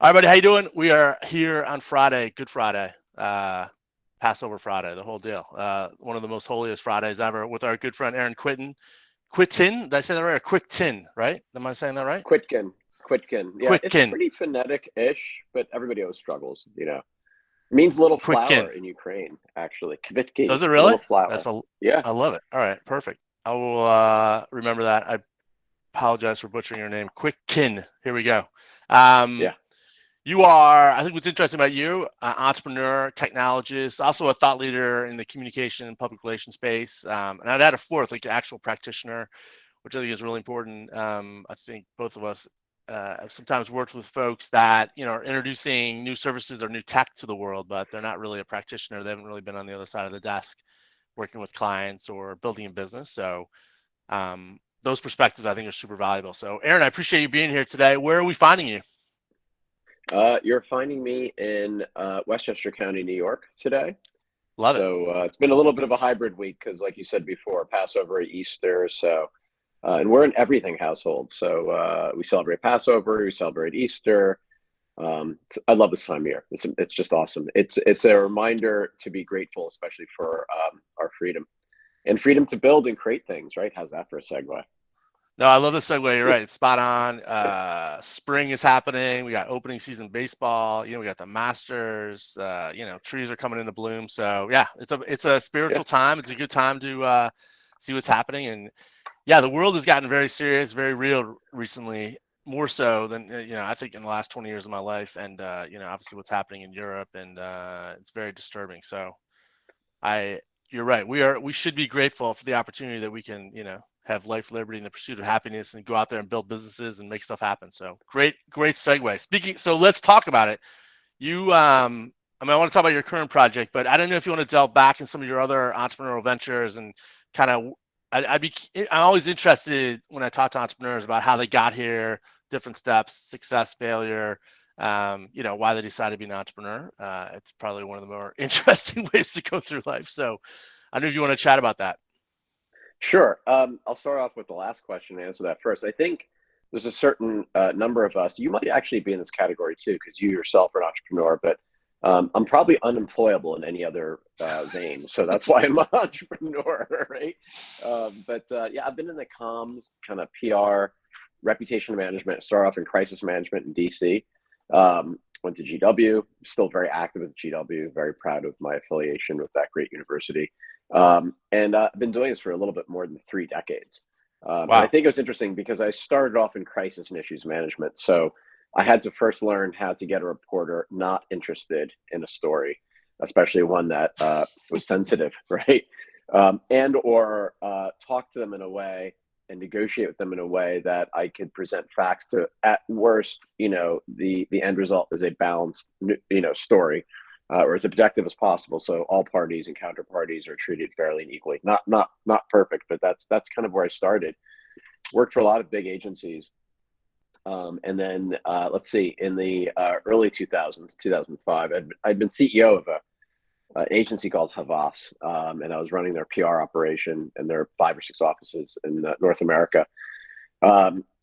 All right, buddy, how you doing? We are here on Friday, Good Friday, Passover Friday, the whole deal. One of the most holiest Fridays ever with our good friend Aaron Kwittken. Kwittken, did I say that right? Or Kwittken, right? Am I saying that right? Kwittken. Yeah, it's Kwittken, pretty phonetic-ish, but everybody always struggles, It means little Kwittken. flower in Ukraine, actually. Kvitki, Does it really? little flower. Yeah. I love it. All right, perfect. I will remember that. I apologize for butchering your name. Kwittken. Here we go. Yeah. You are, I think what's interesting about you, entrepreneur, technologist, also a thought leader in the communication and public relations space. And I'd add a fourth, like an actual practitioner, which I think is really important. I think both of us have sometimes worked with folks that, are introducing new services or new tech to the world, but they're not really a practitioner. They haven't really been on the other side of the desk working with clients or building a business. So those perspectives I think are super valuable. So Aaron, I appreciate you being here today. Where are we finding you? You're finding me in Westchester County, New York today. Love it. So it's been a little bit of a hybrid week because, like you said before, Passover, Easter. So, and we're an everything household. So we celebrate Passover, we celebrate Easter. I love this time of year. It's just awesome. It's a reminder to be grateful, especially for our freedom and freedom to build and create things. Right? How's that for a segue? No, I love the segue. You're right. It's spot on. Spring is happening. We got opening season baseball. We got the Masters. Trees are coming into bloom. So yeah, it's a spiritual time. It's a good time to see what's happening. And yeah, the world has gotten very serious, very real recently, more so than I think in the last 20 years of my life. And obviously what's happening in Europe, and it's very disturbing. So you're right. We should be grateful for the opportunity that we can, have life, liberty, and the pursuit of happiness, and go out there and build businesses and make stuff happen. So great segue. So let's talk about it. I want to talk about your current project, but I don't know if you want to delve back in some of your other entrepreneurial ventures and kind of. I'm always interested when I talk to entrepreneurs about how they got here, different steps, success, failure. Why they decided to be an entrepreneur. It's probably one of the more interesting ways to go through life. So I don't know if you want to chat about that. Sure. I'll start off with the last question and answer that first. I think there's a certain number of us, you might actually be in this category too, because you yourself are an entrepreneur, but I'm probably unemployable in any other vein. So that's why I'm an entrepreneur, right? Yeah, I've been in the comms, kind of PR, reputation management, start off in crisis management in DC. Went to GW, still very active with GW, very proud of my affiliation with that great university. And I've been doing this for a little bit more than 3 decades. Wow. And I think it was interesting because I started off in crisis and issues management. So I had to first learn how to get a reporter not interested in a story, especially one that was sensitive, right? Or talk to them in a way and negotiate with them in a way that I could present facts to, at worst, the end result is a balanced, story, or as objective as possible. So all parties and counterparties are treated fairly and equally. Not perfect, but that's kind of where I started. Worked for a lot of big agencies. And then let's see, in the early 2000s, 2005, I'd been CEO of an agency called Havas, and I was running their PR operation, and there are 5 or 6 offices in North America.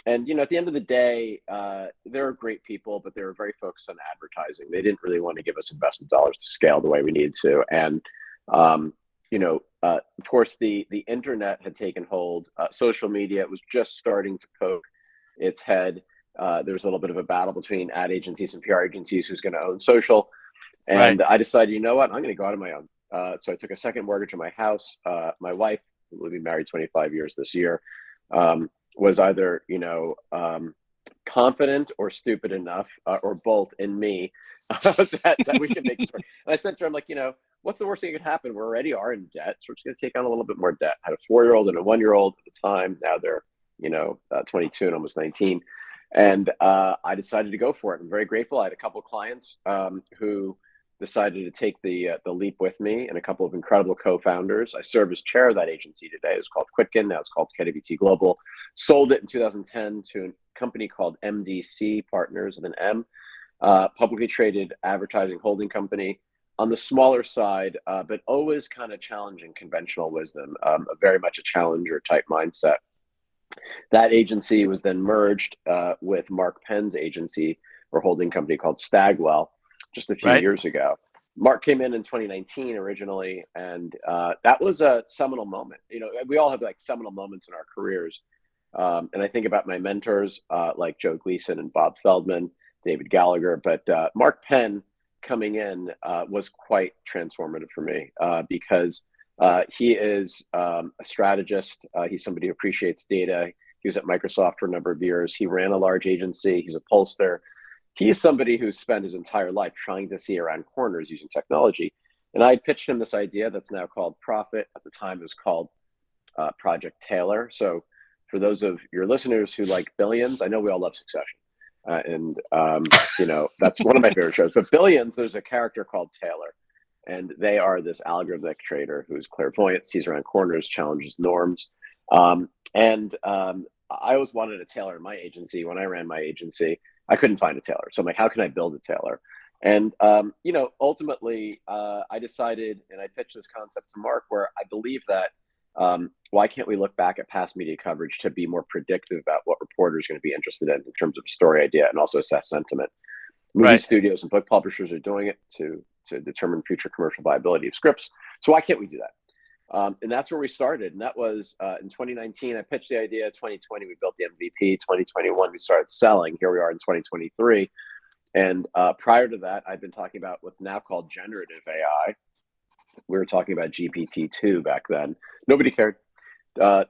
And at the end of the day, they were great people, but they were very focused on advertising. They didn't really want to give us investment dollars to scale the way we needed to. And of course, the internet had taken hold. Social media was just starting to poke its head. There was a little bit of a battle between ad agencies and PR agencies who's going to own social. And right. I decided, you know what, I'm going to go out on my own. So I took a second mortgage on my house. My wife, who will be married 25 years this year, was either, confident or stupid enough, or both in me, that we could make this work. And I said to her, I'm like, what's the worst thing that could happen? We already are in debt, so we're just going to take on a little bit more debt. I had a 4-year-old and a 1-year-old at the time. Now they're, 22 and almost 19. And I decided to go for it. I'm very grateful. I had a couple of clients who decided to take the leap with me, and a couple of incredible co-founders. I serve as chair of that agency today. It's called Kwittken. Now it's called KWT Global. Sold it in 2010 to a company called MDC Partners with an M, publicly traded advertising holding company. On the smaller side, but always kind of challenging conventional wisdom, very much a challenger type mindset. That agency was then merged with Mark Penn's agency, or holding company called Stagwell just a few years ago. Mark came in 2019 originally, and that was a seminal moment. You know, we all have like seminal moments in our careers. And I think about my mentors like Joe Gleason and Bob Feldman, David Gallagher, but Mark Penn coming in was quite transformative for me because he is a strategist. He's somebody who appreciates data. He was at Microsoft for a number of years. He ran a large agency. He's a pollster. He's somebody who's spent his entire life trying to see around corners using technology. And I pitched him this idea that's now called Prophet. At the time, it was called Project Taylor. So for those of your listeners who like Billions, I know we all love Succession. You know, that's one of my favorite shows. But Billions, there's a character called Taylor. And they are this algorithmic trader who's clairvoyant, sees around corners, challenges norms. I always wanted a Taylor in my agency. When I ran my agency, I couldn't find a Taylor. So I'm like, how can I build a Taylor? And, you know, ultimately, I decided, and I pitched this concept to Mark, where I believe that why can't we look back at past media coverage to be more predictive about what reporters are going to be interested in terms of a story idea and also assess sentiment? Movie studios and book publishers are doing it to determine future commercial viability of scripts. So why can't we do that? And that's where we started. And that was in 2019, I pitched the idea. 2020, we built the MVP. 2021, we started selling. Here we are in 2023. And prior to that, I've been talking about what's now called generative AI. We were talking about GPT-2 back then. Nobody cared.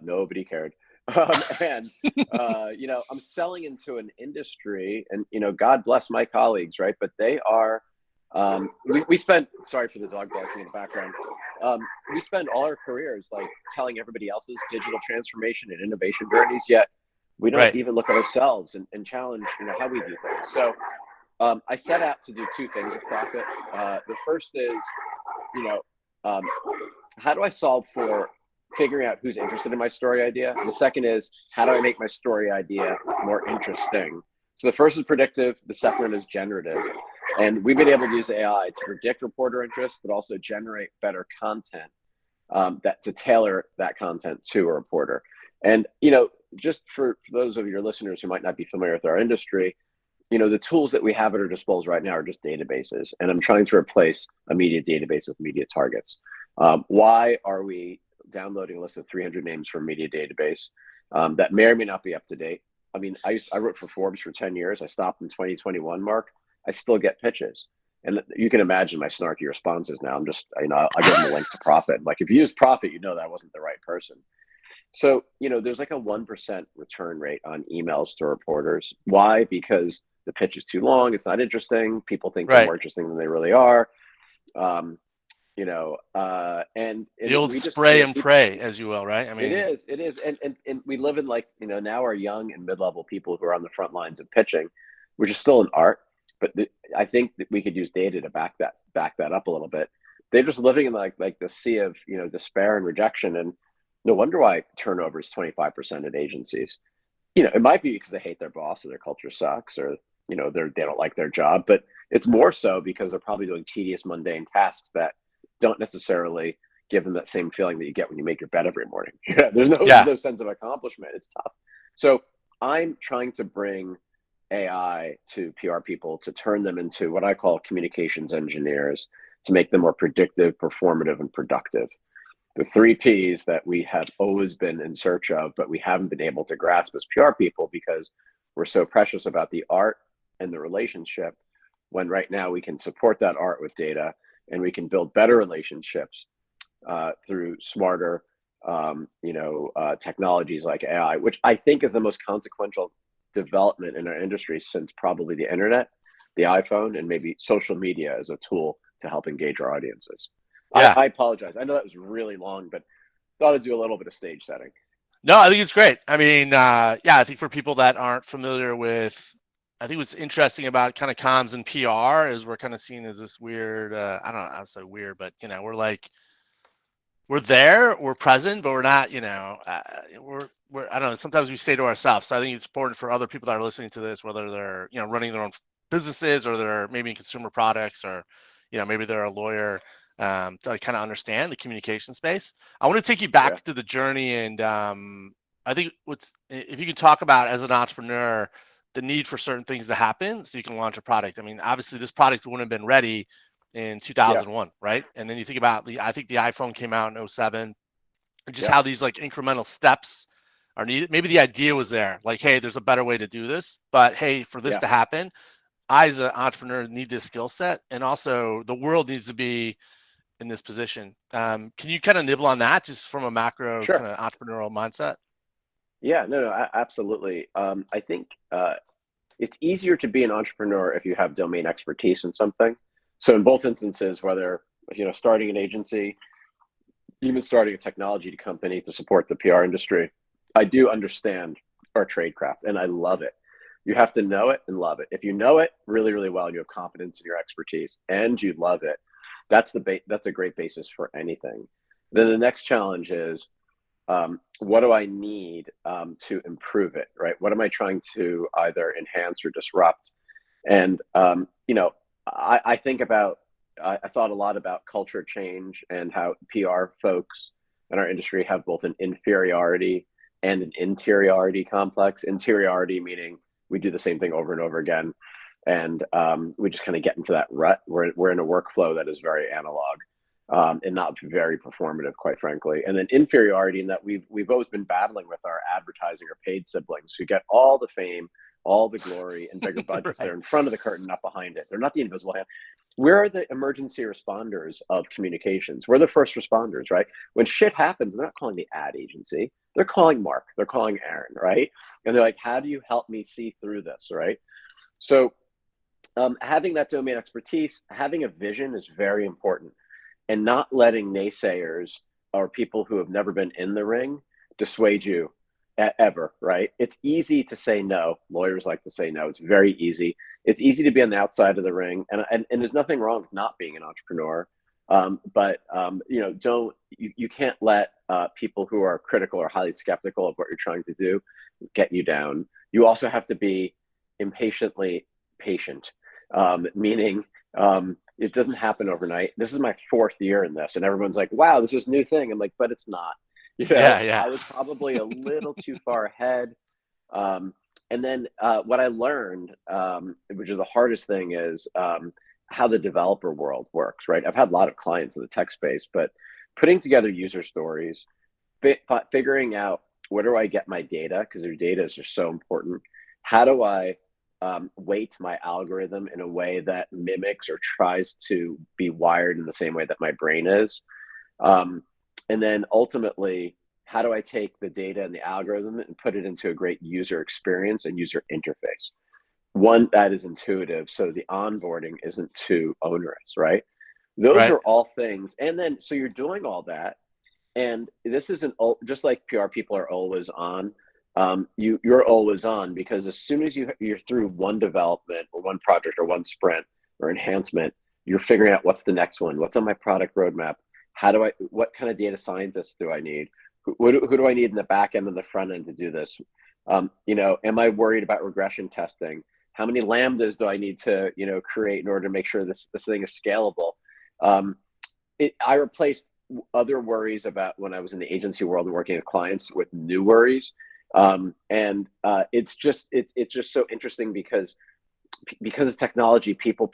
Nobody cared. You know, I'm selling into an industry, and, you know, God bless my colleagues, right? But they are, we spent, sorry for the dog barking in the background. We spend all our careers like telling everybody else's digital transformation and innovation journeys, yet we don't even look at ourselves and challenge, you know, how we do things. So I set out to do two things at Prophet. The first is, you know, how do I solve for figuring out who's interested in my story idea? And the second is, how do I make my story idea more interesting? So the first is predictive, the second one is generative. And we've been able to use AI to predict reporter interest, but also generate better content to tailor that content to a reporter. And, you know, just for those of your listeners who might not be familiar with our industry, you know, the tools that we have at our disposal right now are just databases. And I'm trying to replace a media database with media targets. Why are we downloading a list of 300 names from a media database that may or may not be up to date? I mean, I wrote for Forbes for 10 years. I stopped in 2021, Mark. I still get pitches. And you can imagine my snarky responses now. I'm just, you know, I'll give them a link to Prophet. Like, if you use Prophet, you know that wasn't the right person. So, you know, there's like a 1% return rate on emails to reporters. Why? Because the pitch is too long. It's not interesting. People think they're more interesting than they really are. You know, and the old spray and pray, as you will, right? I mean, it is. And we live in, like, you know, now our young and mid-level people who are on the front lines of pitching, which is still an art, but I think that we could use data to back that up a little bit. They're just living in like the sea of, you know, despair and rejection. And no wonder why turnover is 25% at agencies. You know, it might be because they hate their boss or their culture sucks, or, you know, they don't like their job, but it's more so because they're probably doing tedious, mundane tasks that don't necessarily give them that same feeling that you get when you make your bed every morning. There's no sense of accomplishment. It's tough. So I'm trying to bring AI to PR people to turn them into what I call communications engineers, to make them more predictive, performative, and productive. The 3 Ps that we have always been in search of, but we haven't been able to grasp as PR people because we're so precious about the art and the relationship, when right now we can support that art with data, and we can build better relationships through smarter, technologies like AI, which I think is the most consequential development in our industry since probably the internet, the iPhone, and maybe social media as a tool to help engage our audiences. Yeah. I apologize. I know that was really long, but thought I'd do a little bit of stage setting. No, I think it's great. I mean, I think for people that aren't familiar with, I think what's interesting about kind of comms and PR is we're kind of seen as this weird, I don't know, I'll say weird, but, you know, we're there, we're present, but we're not, you know, we're I don't know, sometimes we stay to ourselves. So I think it's important for other people that are listening to this, whether they're, you know, running their own businesses, or they're maybe in consumer products, or, you know, maybe they're a lawyer, to kind of understand the communication space. I want to take you back to the journey, and I think if you could talk about, as an entrepreneur, the need for certain things to happen so you can launch a product. I mean, obviously this product wouldn't have been ready in 2001, right? And then you think about I think the iPhone came out in 07, and just how these like incremental steps are needed. Maybe the idea was there, like, hey, there's a better way to do this, but hey, for this to happen, I as an entrepreneur need this skill set, and also the world needs to be in this position. Can you kind of nibble on that just from a macro kind of entrepreneurial mindset? Yeah, no, absolutely. I think it's easier to be an entrepreneur if you have domain expertise in something. So in both instances, whether starting an agency, even starting a technology company to support the PR industry, I do understand our tradecraft, and I love it. You have to know it and love it. If you know it really, really well, and you have confidence in your expertise, and you love it, that's a great basis for anything. Then the next challenge is, what do I need to improve it, right? What am I trying to either enhance or disrupt? And I thought a lot about culture change and how PR folks in our industry have both an inferiority and an interiority complex. Interiority meaning we do the same thing over and over again, and we just kind of get into that rut. We're in a workflow that is very analog. And not very performative, quite frankly. And then inferiority in that we've always been battling with our advertising or paid siblings who get all the fame, all the glory, and bigger budgets. They're in front of the curtain, not behind it. They're not the invisible hand. We're the emergency responders of communications. We're the first responders, right? When shit happens, they're not calling the ad agency. They're calling Mark. They're calling Aaron, right? And they're like, how do you help me see through this, right? So having that domain expertise, having a vision is very important. And not letting naysayers or people who have never been in the ring dissuade you ever, right? It's easy to say no. Lawyers like to say no. It's very easy. It's easy to be on the outside of the ring. And there's nothing wrong with not being an entrepreneur. But you can't let people who are critical or highly skeptical of what you're trying to do get you down. You also have to be impatiently patient, meaning it doesn't happen overnight. This is my 4th year in this, and everyone's like, wow, this is a new thing. I'm like, but it's not. I was probably a little too far ahead. And then what I learned, which is the hardest thing, is how the developer world works, right? I've had a lot of clients in the tech space, but putting together user stories, figuring out where do I get my data, because your data is just so important. How do I weight my algorithm in a way that mimics or tries to be wired in the same way that my brain is? And then ultimately, how do I take the data and the algorithm and put it into a great user experience and user interface? One that is intuitive, so the onboarding isn't too onerous, right? Those are all things. And then, so you're doing all that. And this isn't just like PR people are always on. You're always on, because as soon as you're through one development or one project or one sprint or enhancement, you're figuring out what's the next one, what's on my product roadmap, what kind of data scientists do I need, who do I need in the back end and the front end to do this? Am I worried about regression testing? How many lambdas do I need to create in order to make sure this thing is scalable? I replaced other worries about when I was in the agency world and working with clients with new worries. It's just so interesting because it's technology, people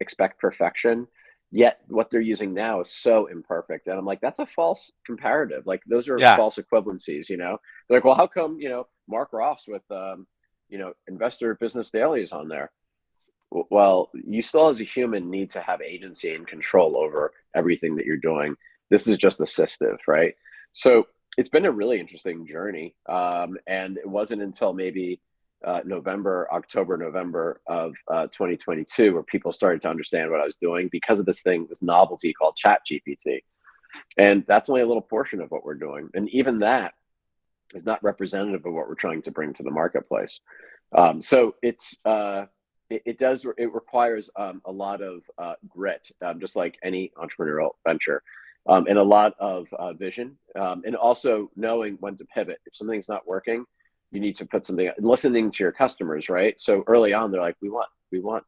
expect perfection, yet what they're using now is so imperfect. And I'm like, that's a false comparative. Like, those are false equivalencies, They're like, well, how come, Mark Ross with, Investor Business Daily is on there? Well, you still as a human need to have agency and control over everything that you're doing. This is just assistive, right? So it's been a really interesting journey. And it wasn't until maybe October, November of 2022, where people started to understand what I was doing because of this novelty called ChatGPT. And that's only a little portion of what we're doing. And even that is not representative of what we're trying to bring to the marketplace. So it requires a lot of grit, just like any entrepreneurial venture. And a lot of vision, and also knowing when to pivot. If something's not working, you need to put something, listening to your customers, right? So early on, they're like, we want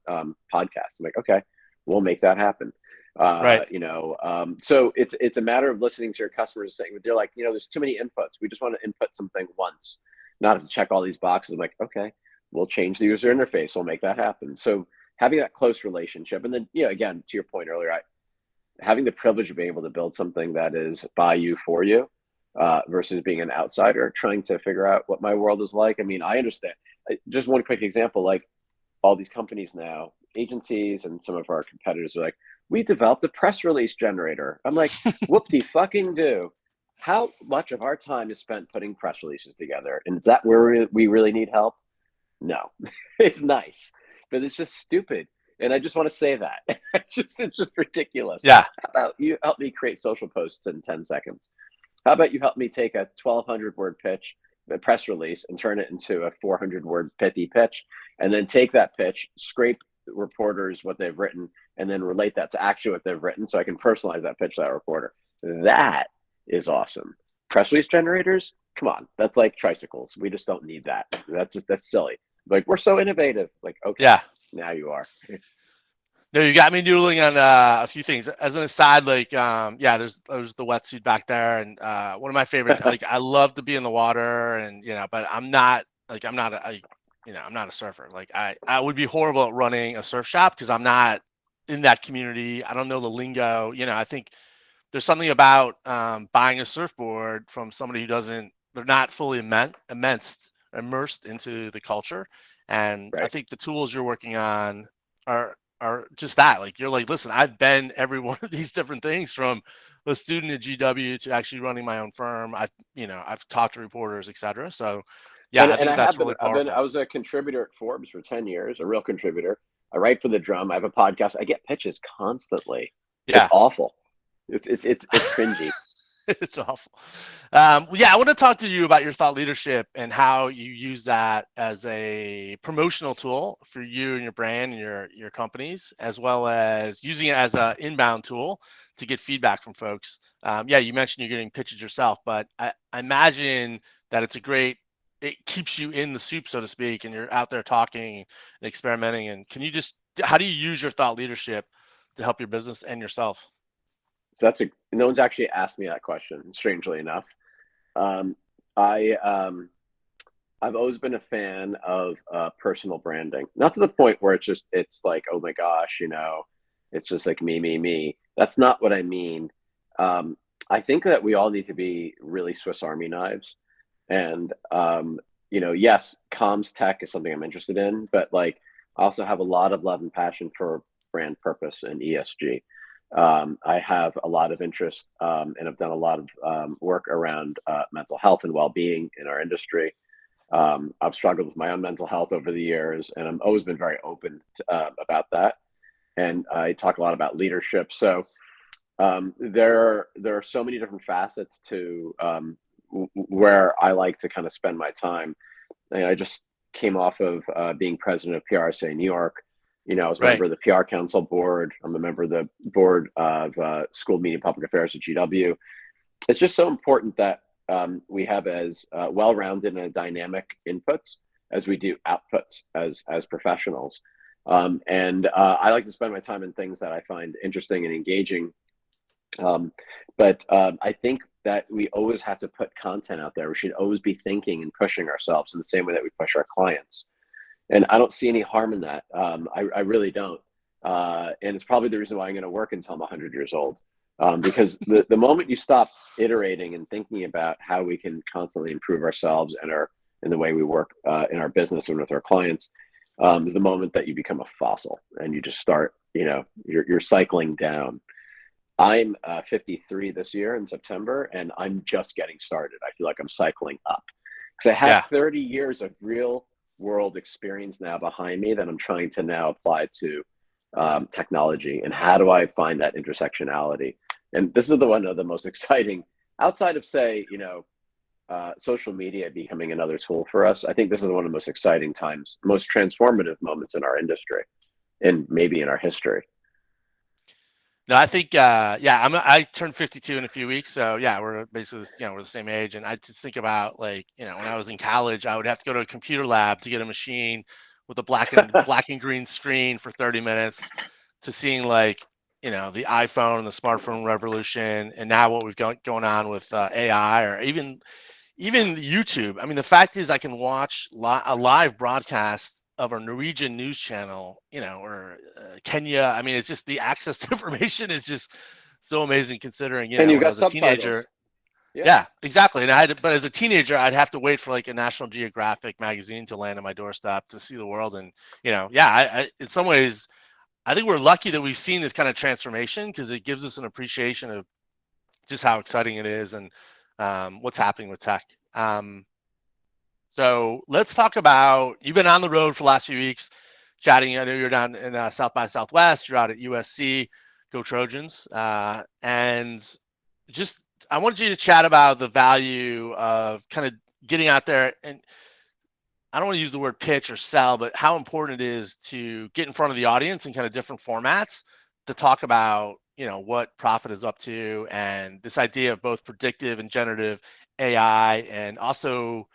podcasts. I'm like, okay, we'll make that happen. So it's a matter of listening to your customers, saying, they're like, there's too many inputs. We just want to input something once, not have to check all these boxes. I'm like, okay, we'll change the user interface. We'll make that happen. So having that close relationship, and then, again, to your point earlier, having the privilege of being able to build something that is by you, for you, versus being an outsider trying to figure out what my world is like. I mean, I understand. Just one quick example, like all these companies now, agencies and some of our competitors are like, we developed a press release generator. I'm like, whoop-de-fucking-do. How much of our time is spent putting press releases together? And is that where we really need help? No. It's nice, but it's just stupid. And I just want to say that. It's just ridiculous. Yeah. How about you help me create social posts in 10 seconds? How about you help me take a 1,200 word pitch, a press release, and turn it into a 400 word pithy pitch, and then take that pitch, scrape reporters what they've written, and then relate that to actually what they've written so I can personalize that pitch to that reporter. That is awesome. Press release generators, come on, that's like tricycles. We just don't need that. That's silly. Like, we're so innovative. Like, okay, yeah, now you are. No, you got me noodling on a few things. As an aside, like, there's the wetsuit back there, and one of my favorite. Like, I love to be in the water, and but I'm not a surfer. Like, I would be horrible at running a surf shop because I'm not in that community. I don't know the lingo. I think there's something about buying a surfboard from somebody who they're not fully immersed into the culture, and Right. I think the tools you're working on are just that. Like, you're like, listen, I've been every one of these different things, from a student at GW to actually running my own firm. I've talked to reporters, etc. So yeah, I And think I that's have really powerful. I was a contributor at Forbes for 10 years, a real contributor. I write for the Drum. I have a podcast. I get pitches constantly. Yeah. It's awful. It's cringy. It's awful. I want to talk to you about your thought leadership and how you use that as a promotional tool for you and your brand and your companies, as well as using it as an inbound tool to get feedback from folks. You mentioned you're getting pitches yourself, but I imagine that it keeps you in the soup, so to speak, and you're out there talking and experimenting. And how do you use your thought leadership to help your business and yourself? So no one's actually asked me that question, strangely enough. I've always been a fan of personal branding, not to the point where it's like, oh my gosh, it's just like me. That's not what I mean. I think that we all need to be really Swiss Army knives. And, yes, comms tech is something I'm interested in, but like, I also have a lot of love and passion for brand purpose and ESG. I have a lot of interest and have done a lot of work around mental health and well-being in our industry. I've struggled with my own mental health over the years, and I've always been very open about that. And I talk a lot about leadership. So there are so many different facets to where I like to kind of spend my time. And I just came off of being president of PRSA New York. I was a member of the PR Council board. I'm a member of the board of School of Media and Public Affairs at GW. It's just so important that we have as well-rounded and dynamic inputs as we do outputs as professionals. And I like to spend my time in things that I find interesting and engaging. But I think that we always have to put content out there. We should always be thinking and pushing ourselves in the same way that we push our clients. And I don't see any harm in that. I really don't. And it's probably the reason why I'm going to work until I'm 100 years old. Because the moment you stop iterating and thinking about how we can constantly improve ourselves and in the way we work in our business and with our clients, is the moment that you become a fossil and you just start, you're cycling down. I'm 53 this year in September, and I'm just getting started. I feel like I'm cycling up because I have 30 years of real world experience now behind me that I'm trying to now apply to technology. And how do I find that intersectionality? And this is one of the most exciting, outside of, say, social media becoming another tool for us. I think this is one of the most exciting times, most transformative moments in our industry and maybe in our history. No, I think, I turned 52 in a few weeks. So yeah, we're basically, we're the same age. And I just think about, like, when I was in college, I would have to go to a computer lab to get a machine with a black and green screen for 30 minutes to seeing, like, the iPhone and the smartphone revolution. And now what we've got going on with AI, or even even YouTube. I mean, the fact is I can watch a live broadcast of a Norwegian news channel, or Kenya. I mean, it's just the access to information is just so amazing considering, And you've when I got was a teenager. subtitles. Yeah. Yeah, exactly. And but as a teenager, I'd have to wait for like a National Geographic magazine to land on my doorstep to see the world. And, in some ways, I think we're lucky that we've seen this kind of transformation because it gives us an appreciation of just how exciting it is and what's happening with tech. So let's talk about, you've been on the road for the last few weeks chatting. I know you're down in South by Southwest, you're out at USC, go Trojans. And just, I wanted you to chat about the value of kind of getting out there, and I don't want to use the word pitch or sell, but how important it is to get in front of the audience in kind of different formats to talk about, what Prophet is up to, and this idea of both predictive and generative AI, and also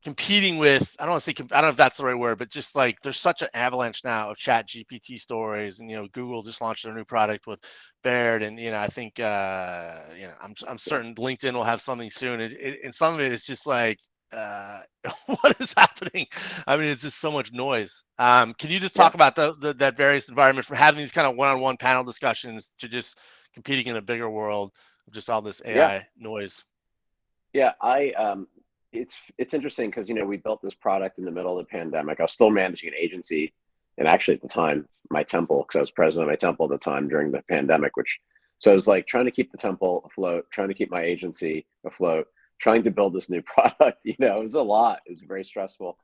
competing with, I don't want to say, I don't know if that's the right word, but just like there's such an avalanche now of chat GPT stories, and, Google just launched their new product with Baird. And, I think, I'm certain LinkedIn will have something soon. And some of it is just like, what is happening? I mean, it's just so much noise. Can you just Yeah. talk about that various environment from having these kind of one-on-one panel discussions to just competing in a bigger world of just all this Yeah. AI noise? Yeah. It's interesting because, we built this product in the middle of the pandemic. I was still managing an agency, and actually at the time, my temple, because I was president of my temple at the time during the pandemic, so I was like trying to keep the temple afloat, trying to keep my agency afloat, trying to build this new product. It was a lot. It was very stressful.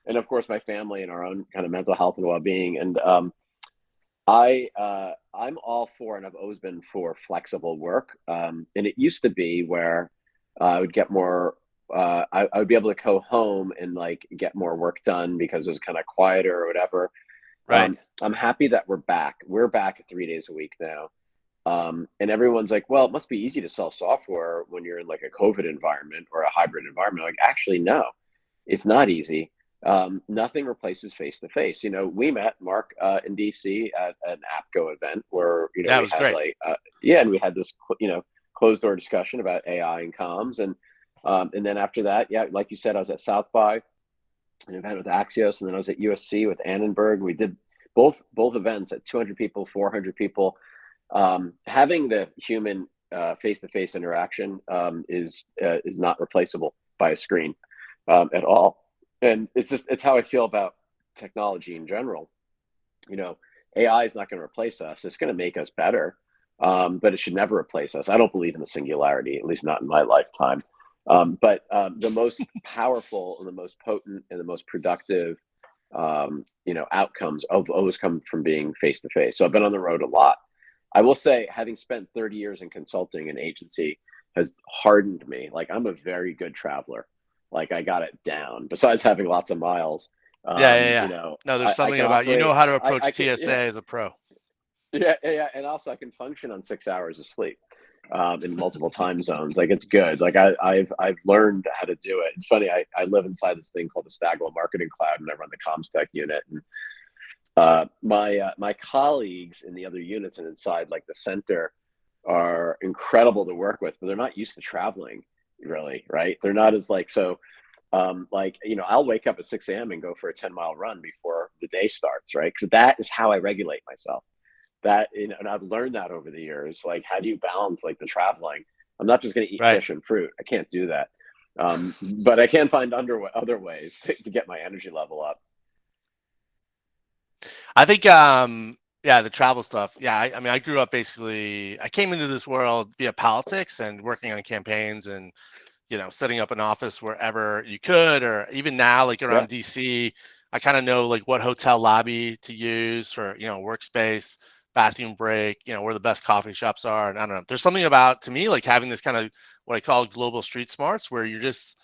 And of course, my family and our own kind of mental health and well-being. And I'm all for, and I've always been for, flexible work. And it used to be where I would get more. I would be able to go home and like get more work done because it was kind of quieter or whatever. Right. I'm happy that we're back. We're back 3 days a week now. And everyone's like, well, it must be easy to sell software when you're in like a COVID environment or a hybrid environment. Like, actually, no, it's not easy. Nothing replaces face to face. We met Mark in DC at an AppGo event where, That we was had great. like, and we had this, closed door discussion about AI and comms. And then after that, yeah, like you said, I was at South by, an event with Axios, and then I was at USC with Annenberg. We did both events at 200 people, 400 people. Having the human face-to-face interaction is not replaceable by a screen at all. And it's how I feel about technology in general. AI is not going to replace us. It's going to make us better, but it should never replace us. I don't believe in the singularity, at least not in my lifetime. But the most powerful and the most potent and the most productive, outcomes always come from being face to face. So I've been on the road a lot. I will say, having spent 30 years in consulting and agency has hardened me. Like, I'm a very good traveler. Like, I got it down. Besides having lots of miles, Yeah. No, there's I something can about, operate. how to approach I can, TSA as a pro. yeah, and also I can function on 6 hours of sleep in multiple time zones. Like, it's good. Like, I've learned how to do it. It's funny. I live inside this thing called the Stagwell Marketing Cloud, and I run the comms tech unit. And my colleagues in the other units and inside like the center are incredible to work with, but they're not used to traveling, really, right? They're not as like, so I'll wake up at 6 a.m. and go for a 10-mile run before the day starts, right? Because that is how I regulate myself. And I've learned that over the years. Like, how do you balance like the traveling? I'm not just going to eat fish and fruit. I can't do that. But I can find other ways to get my energy level up. I think, the travel stuff. Yeah, I mean, I grew up basically, I came into this world via politics and working on campaigns and, setting up an office wherever you could, or even now, like around DC, I kind of know like what hotel lobby to use for, workspace, bathroom break, where the best coffee shops are. And I don't know, there's something about, to me, like having this kind of what I call global street smarts, where you're just,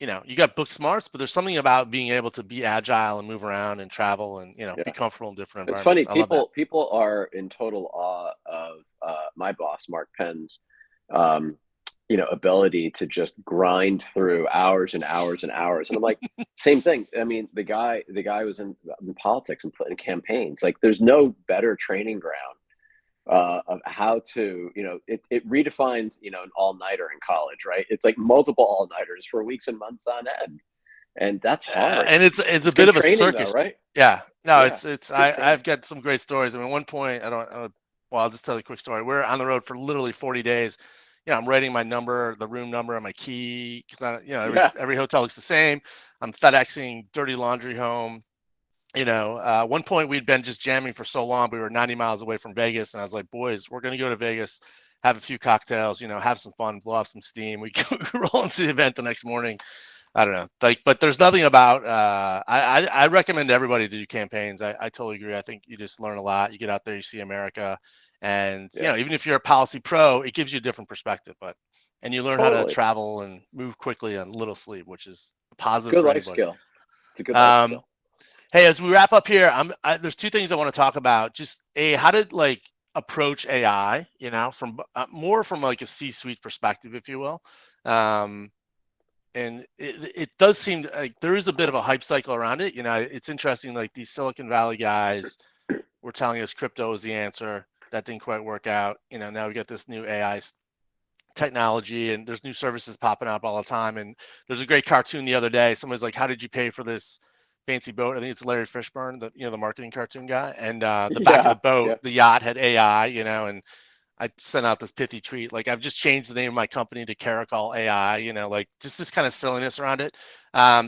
you got book smarts, but there's something about being able to be agile and move around and travel and, be comfortable in different It's environments. funny. I love that. People are in total awe of my boss, Mark Penn's, um, ability to just grind through hours and hours and hours. And I'm like, same thing. I mean, the guy was in politics and in campaigns. Like, there's no better training ground of how to, it redefines, an all-nighter in college, right? It's like multiple all-nighters for weeks and months on end. And that's hard. And it's a It's bit good of a training though, circus. right? Yeah, no, Yeah, it's good training. I've got some great stories. I mean, at one point, I don't, well, I'll just tell you a quick story. We're on the road for literally 40 days. I'm writing my number, the room number, and my key. 'Cause Yeah. every hotel looks the same. I'm FedExing dirty laundry home. One point we'd been just jamming for so long. We were 90 miles away from Vegas, and I was like, boys, we're gonna go to Vegas, have a few cocktails, have some fun, blow off some steam. We roll into the event the next morning. I don't know, but there's nothing about. I recommend everybody to do campaigns. I totally agree. I think you just learn a lot. You get out there, you see America, and Yeah, even if you're a policy pro, it gives you a different perspective. And you learn how to totally. travel and move quickly on little sleep, which is positive Good for life anybody. skill. It's a good life Um, skill. Hey, as we wrap up here, there's two things I want to talk about. Just how to like approach AI, from more from like a C-suite perspective, if you will. Um, and it does seem like there is a bit of a hype cycle around it. It's interesting. Like these Silicon Valley guys were telling us crypto is the answer. That didn't quite work out. Now we got this new AI technology, and there's new services popping up all the time. And there's a great cartoon the other day. Somebody's like, "How did you pay for this fancy boat?" I think it's Larry Fishburne, the marketing cartoon guy. And the back of Yeah, the boat, yeah. the yacht had AI. And I sent out this pithy tweet, like I've just changed the name of my company to Caracol AI. Like just this kind of silliness around it.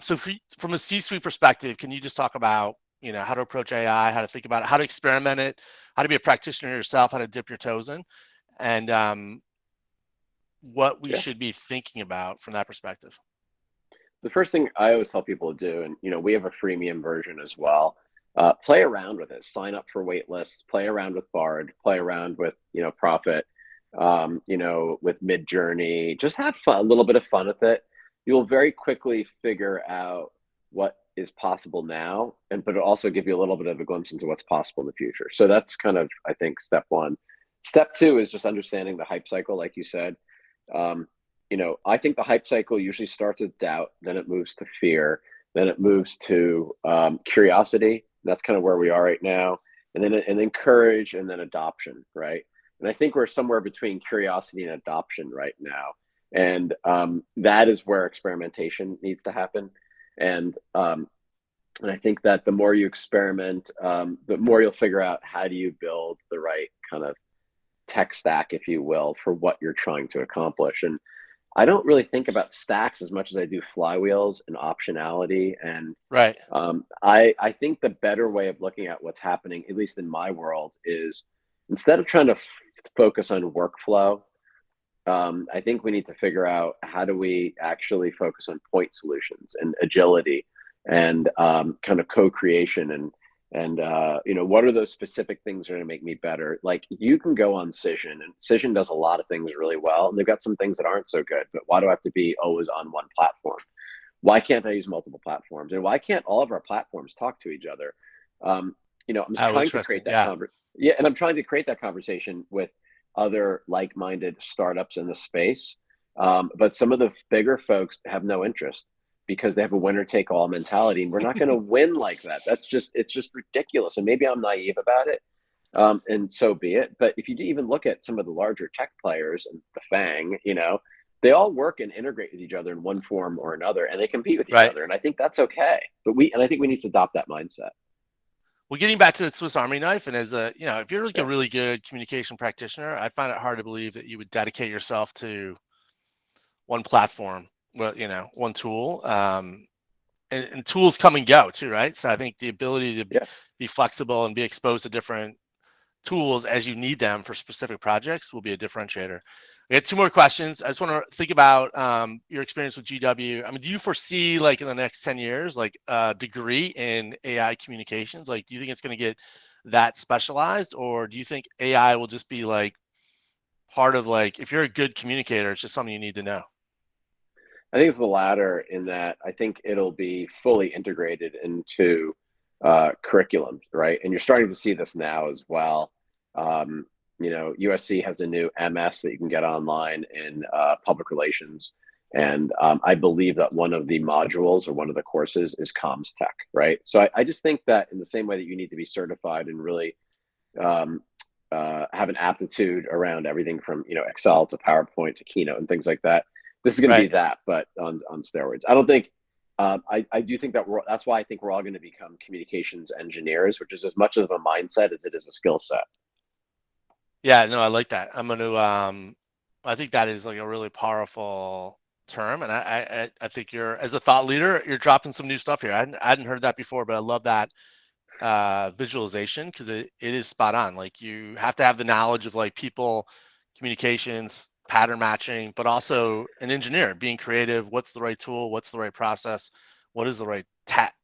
So from a C-suite perspective, can you just talk about how to approach AI, how to think about it, how to experiment it, how to be a practitioner yourself, how to dip your toes in, and what we Yeah. should be thinking about from that perspective? The first thing I always tell people to do, and we have a freemium version as well. Play around with it. Sign up for wait lists. Play around with Bard. Play around with Prophet. With Midjourney. Just have fun, a little bit of fun with it. You'll very quickly figure out what is possible now, but it'll also give you a little bit of a glimpse into what's possible in the future. So that's kind of, I think, step one. Step two is just understanding the hype cycle, like you said. Um, I think the hype cycle usually starts with doubt, then it moves to fear, then it moves to curiosity. That's kind of where we are right now, and then courage, and then adoption, right? And I think we're somewhere between curiosity and adoption right now, and that is where experimentation needs to happen. And I think that the more you experiment, the more you'll figure out how do you build the right kind of tech stack, if you will, for what you're trying to accomplish. And I don't really think about stacks as much as I do flywheels and optionality. And Right. I think the better way of looking at what's happening, at least in my world, is instead of trying to focus on workflow, I think we need to figure out how do we actually focus on point solutions and agility and kind of co-creation and what are those specific things that are going to make me better? Like you can go on Cision, and Cision does a lot of things really well, and they've got some things that aren't so good. But why do I have to be always on one platform? Why can't I use multiple platforms? And why can't all of our platforms talk to each other? I'm just Oh, trying to interesting. create that Yeah. Yeah, and I'm trying to create that conversation with other like-minded startups in the space. But some of the bigger folks have no interest because they have a winner-take-all mentality, and we're not going to win like that. It's just ridiculous. And maybe I'm naive about it, and so be it. But if you even look at some of the larger tech players and the FANG, they all work and integrate with each other in one form or another, and they compete with each Right. other. And I think that's okay. I think we need to adopt that mindset. Well, getting back to the Swiss Army knife, and as if you're like a Yeah. really good communication practitioner, I find it hard to believe that you would dedicate yourself to one platform, one tool. And tools come and go too, right? So I think the ability to Yeah. be flexible and be exposed to different tools as you need them for specific projects will be a differentiator. We had two more questions. I just want to think about your experience with GW. I mean, do you foresee like in the next 10 years, like a degree in AI communications? Like, do you think it's going to get that specialized, or do you think AI will just be like part of like, if you're a good communicator, it's just something you need to know? I think it's the latter in that I think it'll be fully integrated into curriculum, right? And you're starting to see this now as well. USC has a new MS that you can get online in public relations. And I believe that one of the modules or one of the courses is comms tech, right? So I just think that in the same way that you need to be certified and really have an aptitude around everything from, Excel to PowerPoint to Keynote and things like that. This is going to be Right. that, but on steroids. I don't think, I do think that that's why I think we're all going to become communications engineers, which is as much of a mindset as it is a skill set. Yeah, no, I like that. I think that is like a really powerful term. And I think as a thought leader, you're dropping some new stuff here. I hadn't heard that before, but I love that visualization, because it is spot on. Like, you have to have the knowledge of like people, communications, pattern matching, but also an engineer being creative. What's the right tool? What's the right process? What is the right tech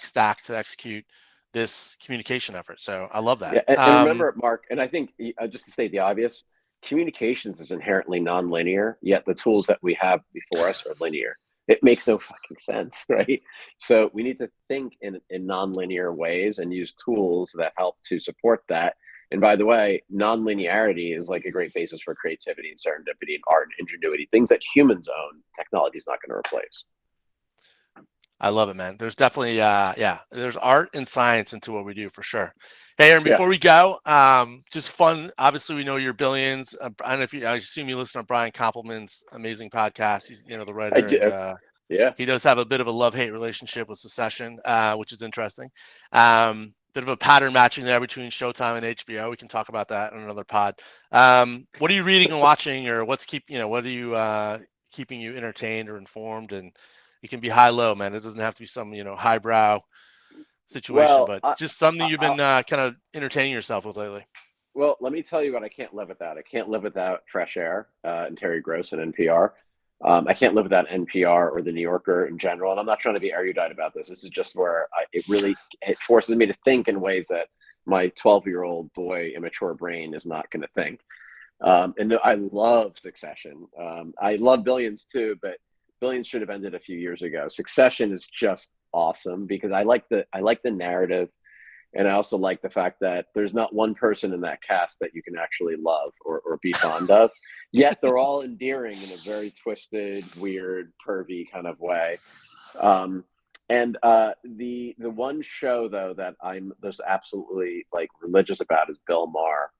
stack to execute this communication effort? So I love that. Yeah, and remember, Mark, and I think just to state the obvious, communications is inherently nonlinear, yet the tools that we have before us are linear. It makes no fucking sense, right? So we need to think in nonlinear ways and use tools that help to support that. And by the way, nonlinearity is like a great basis for creativity and serendipity and art and ingenuity, things that humans own. Technology is not going to replace. I love it, man. There's definitely, there's art and science into what we do, for sure. Hey, Aaron, before we go, just fun. Obviously, we know your billions. I don't know if I assume you listen to Brian Koppelman's amazing podcast. He's, the writer, I do. and Yeah. he does have a bit of a love-hate relationship with Succession, which is interesting. Bit of a pattern matching there between Showtime and HBO. We can talk about that in another pod. What are you reading and watching, or what are you keeping you entertained or informed? And it can be high low, man. It doesn't have to be some highbrow situation, Well, but just something you've been kind of entertaining yourself with lately. Well, let me tell you what I can't live without. I can't live without Fresh Air and Terry Gross and NPR. I can't live without NPR or the New Yorker in general. And I'm not trying to be erudite about this. This is just where it forces me to think in ways that my 12-year-old boy immature brain is not going to think. And I love Succession. I love Billions too, but Billions should have ended a few years ago. Succession is just awesome because I like the narrative. And I also like the fact that there's not one person in that cast that you can actually love or be fond of. Yet they're all endearing in a very twisted, weird, pervy kind of way. The one show though that I'm just absolutely like religious about is Bill Maher.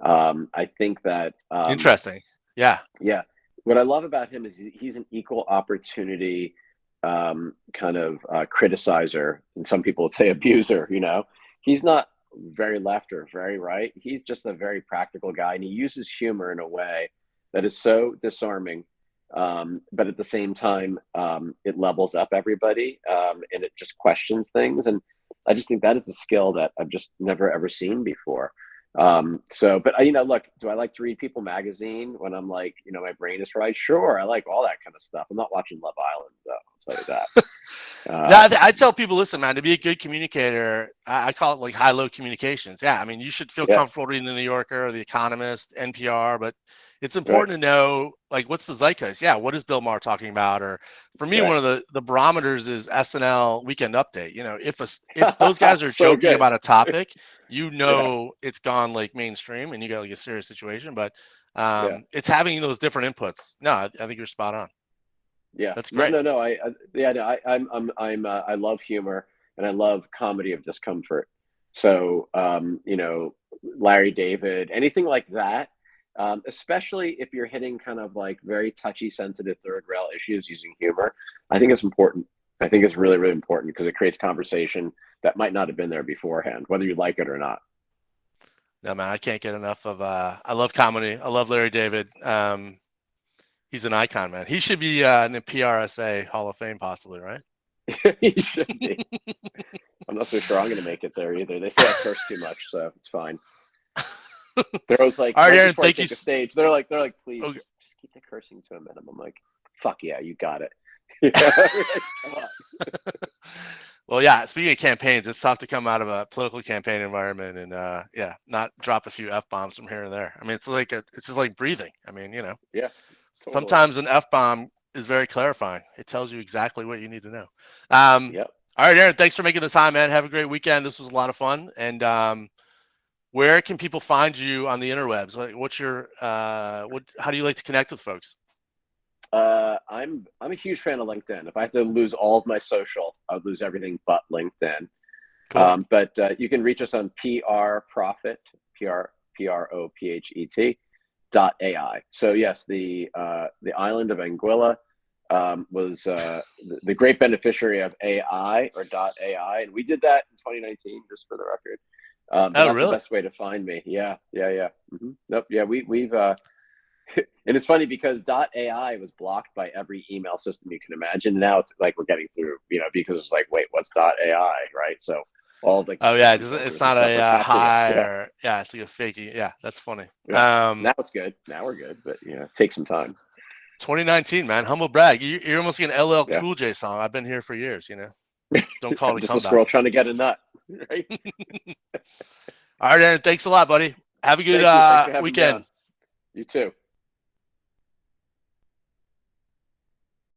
I think that Interesting. Yeah. Yeah. What I love about him is he's an equal opportunity kind of criticizer, and some people would say abuser. He's not very left or very right. He's just a very practical guy, and he uses humor in a way that is so disarming. But at the same time, it levels up everybody, and it just questions things. And I just think that is a skill that I've just never, ever seen before. But look, do I like to read People magazine when I'm like, my brain is fried? Sure. I like all that kind of stuff. I'm not watching Love Island though. I'll tell you that. I tell people, listen, man, to be a good communicator, I call it like high-low communications. Yeah, I mean, you should feel comfortable reading the New Yorker, or the Economist, NPR, but it's important to know, like, what's the zeitgeist? Yeah, what is Bill Maher talking about? Or for me, one of the barometers is SNL Weekend Update. If those guys are so joking good. about a topic, it's gone like mainstream, and you got like a serious situation. But it's having those different inputs. No, I think you're spot on. Yeah, that's great. No. I love humor, and I love comedy of discomfort. So, Larry David, anything like that, especially if you're hitting kind of like very touchy, sensitive third rail issues using humor, I think it's important. I think it's really, really important because it creates conversation that might not have been there beforehand, whether you like it or not. No, man, I can't get enough of. I love comedy. I love Larry David. He's an icon, man. He should be in the PRSA Hall of Fame, possibly, right? He should be. I'm not so sure I'm going to make it there either. They say I curse too much, so it's fine. They're always like, all right, right Aaron, before I take a stage, they're like, please, okay, just keep the cursing to a minimum. I'm like, fuck yeah, you got it. Come on. Well, yeah. Speaking of campaigns, it's tough to come out of a political campaign environment and not drop a few F-bombs from here and there. I mean, it's just like breathing. I mean, Yeah. Totally. Sometimes an F-bomb is very clarifying. It tells you exactly what you need to know. Yep. All right, Aaron, thanks for making the time, man. Have a great weekend. This was a lot of fun. And where can people find you on the interwebs? What's your how do you like to connect with folks? I'm a huge fan of LinkedIn. If I had to lose all of my social, I would lose everything but LinkedIn. Cool. But you can reach us on prprophet, prophet .ai. So yes, the island of Anguilla was the great beneficiary of AI or .ai, and we did that in 2019, just for the record. But that's really? the best way to find me. Yeah. Mm-hmm. Nope. Yeah, we've and it's funny because .ai was blocked by every email system you can imagine. Now it's like we're getting through, because it's like, wait, what's .ai, right? So all of the Oh yeah, spam it's filters and not stuff are a catching it. high Yeah. or it's like a fakey. Yeah, that's funny. Yeah. Now it's good. Now we're good, but take some time. 2019, man, humble brag. You're almost like an LL Yeah. Cool J song. I've been here for years. Don't call I'm it a just a comeback. squirrel trying to get a nut. Right. All right, Aaron. Thanks a lot, buddy. Have a good Thank you. Thanks for having me weekend. on. You too.